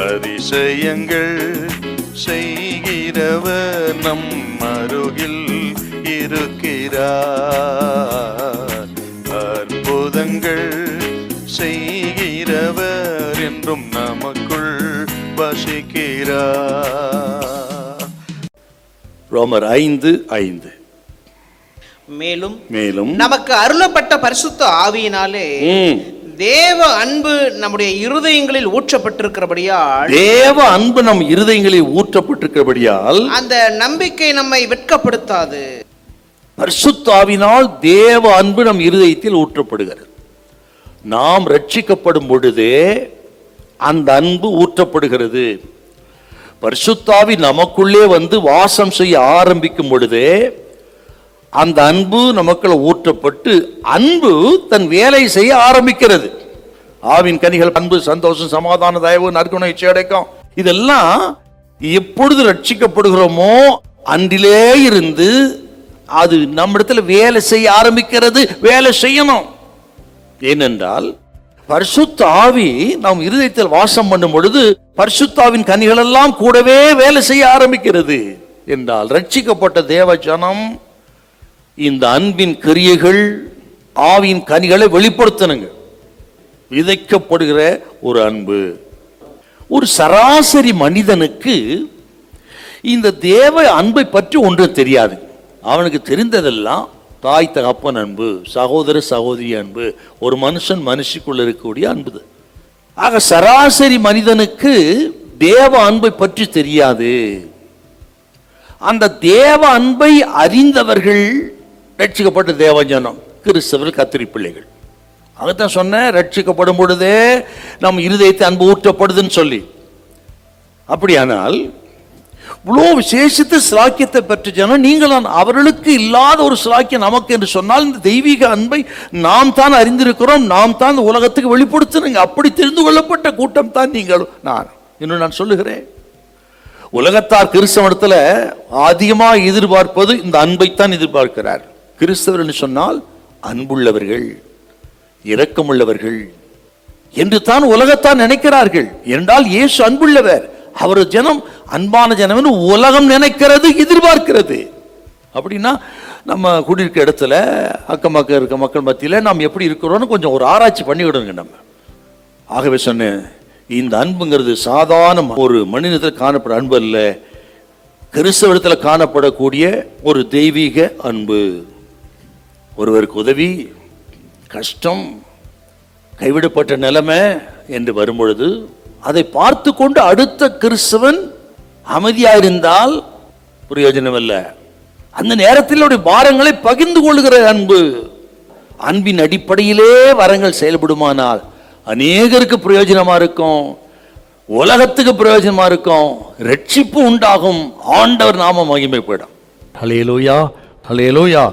அதிசயங்கள் செய்கிறவர் நம் அருகில் இருக்கிறார். அற்புதங்கள் செய்கிறவர் என்றும் நமக்குள் வசிக்கிறார். ரோமர் 5:5. மேலும் நமக்கு அருளப்பட்ட பரிசுத்த ஆவியினாலே தேவ அன்பு நம்முடைய இருதயங்களில் ஊற்றப்பட்டிருக்கிறபடியால், தேவ அன்பு நம் இருதயங்களில் ஊற்றப்பட்டிருக்கிறபடியால் அந்த நம்பிக்கை நம்மை வெட்கப்படுத்தாது. பரிசுத்த ஆவியினால் தேவ அன்பு நம் இருதயத்தில் ஊற்றப்படுகிறது. நாம் ரட்சிக்கப்படும் பொழுதே அந்த அன்பு ஊற்றப்படுகிறது. பரிசுத்த ஆவி நமக்குள்ளே வந்து வாசம் செய்ய ஆரம்பிக்கும் பொழுதே அந்த அன்பு நமக்குள்ள ஊற்றப்பட்டு அன்பு தன் வேலை செய்ய ஆரம்பிக்கிறது. ஆவின் கனிகள் அன்பு, சந்தோஷம், சமாதான, தயவு, நற்குணம், இச்சையடக்கம், இதெல்லாம் எப்பொழுது ரட்சிக்கப்படுகிறோமோ அன்றிலே இருந்து அது நம்மிடத்தில் வேலை செய்ய ஆரம்பிக்கிறது. வேலை செய்யணும். ஏனென்றால் பரிசுத்த ஆவி நாம் இருதயத்தில் வாசம் பண்ணும் பொழுது பரிசுத்தாவின் கனிகள் எல்லாம் கூடவே வேலை செய்ய ஆரம்பிக்கிறது. என்றால் ரட்சிக்கப்பட்ட தேவ ஜனம் இந்த அன்பின் கிரியைகள், ஆவியின் கனிகளை வெளிப்படுத்தணுங்க. விதைக்கப்படுகிற ஒரு அன்பு. ஒரு சராசரி மனிதனுக்கு இந்த தேவ அன்பை பற்றி ஒன்றும் தெரியாது. அவனுக்கு தெரிந்ததெல்லாம் தாய் தகப்பன் அன்பு, சகோதர சகோதரி அன்பு, ஒரு மனுஷன் மனுஷிக்குள்ள இருக்கக்கூடிய அன்பு. ஆக சராசரி மனிதனுக்கு தேவ அன்பை பற்றி தெரியாது. அந்த தேவ அன்பை அறிந்தவர்கள் ரட்சிக்கப்பட்ட தேவஜனம், கிறிஸ்தவர்கள், கத்திரி பிள்ளைகள். அதைத்தான் சொன்ன, ரட்சிக்கப்படும் பொழுதே நம் இருதயத்தை அன்பு ஊற்றப்படுதுன்னு சொல்லி. அப்படியானால் இவ்வளோ விசேஷித்த சிலாக்கியத்தை பெற்ற ஜனம் நீங்கள் தான். அவர்களுக்கு இல்லாத ஒரு சிலாக்கியம் நமக்கு என்று சொன்னால் இந்த தெய்வீக அன்பை நாம் தான் அறிந்திருக்கிறோம். நாம் தான் இந்த உலகத்துக்கு வெளிப்படுத்தணுங்க. அப்படி தெரிந்து கொள்ளப்பட்ட கூட்டம் தான் நீங்களும் நான். இன்னும் நான் சொல்லுகிறேன், உலகத்தார் கிறிஸ்தவத்தில் அதிகமாக எதிர்பார்ப்பது இந்த அன்பைத்தான் எதிர்பார்க்கிறார். கிறிஸ்தவர் என்று சொன்னால் அன்புள்ளவர்கள், இரக்கமுள்ளவர்கள் என்று தான் உலகத்தான் நினைக்கிறார்கள். என்றால் இயேசு அன்புள்ளவர், அவர் ஜனம் அன்பான ஜனம் என்று உலகம் நினைக்கிறது, எதிர்பார்க்கிறது. அப்படின்னா நம்ம குடியிருக்க இடத்துல அக்கம் பக்கம் இருக்க மக்கள் மத்தியில் நாம் எப்படி இருக்கிறோன்னு கொஞ்சம் ஒரு ஆராய்ச்சி பண்ணிவிடுங்க நம்ம. ஆகவே சொன்னேன், இந்த அன்புங்கிறது சாதாரண ஒரு மனிதத்தில் காணப்பட அன்பு அல்ல, கிறிஸ்தவத்தில் காணப்படக்கூடிய ஒரு தெய்வீக அன்பு. ஒருவருக்கு உதவி, கஷ்டம், கைவிடப்பட்ட நிலைமை என்று வரும்பொழுது அதை பார்த்து கொண்டு அடுத்த கிறிஸ்தவன் அமைதியாயிருந்தால் பிரயோஜனம் அல்ல. அந்த நேரத்தில் அவருடைய பாரங்களை பகிர்ந்து கொள்கிற அன்பு. அன்பின் அடிப்படையிலே வரங்கள் செயல்படுமானால் அநேகருக்கு பிரயோஜனமா இருக்கும், உலகத்துக்கு பிரயோஜனமா இருக்கும், ரட்சிப்பு உண்டாகும், ஆண்டவர் நாம மகிமைப்படும். ஹல்லேலூயா, ஹல்லேலூயா.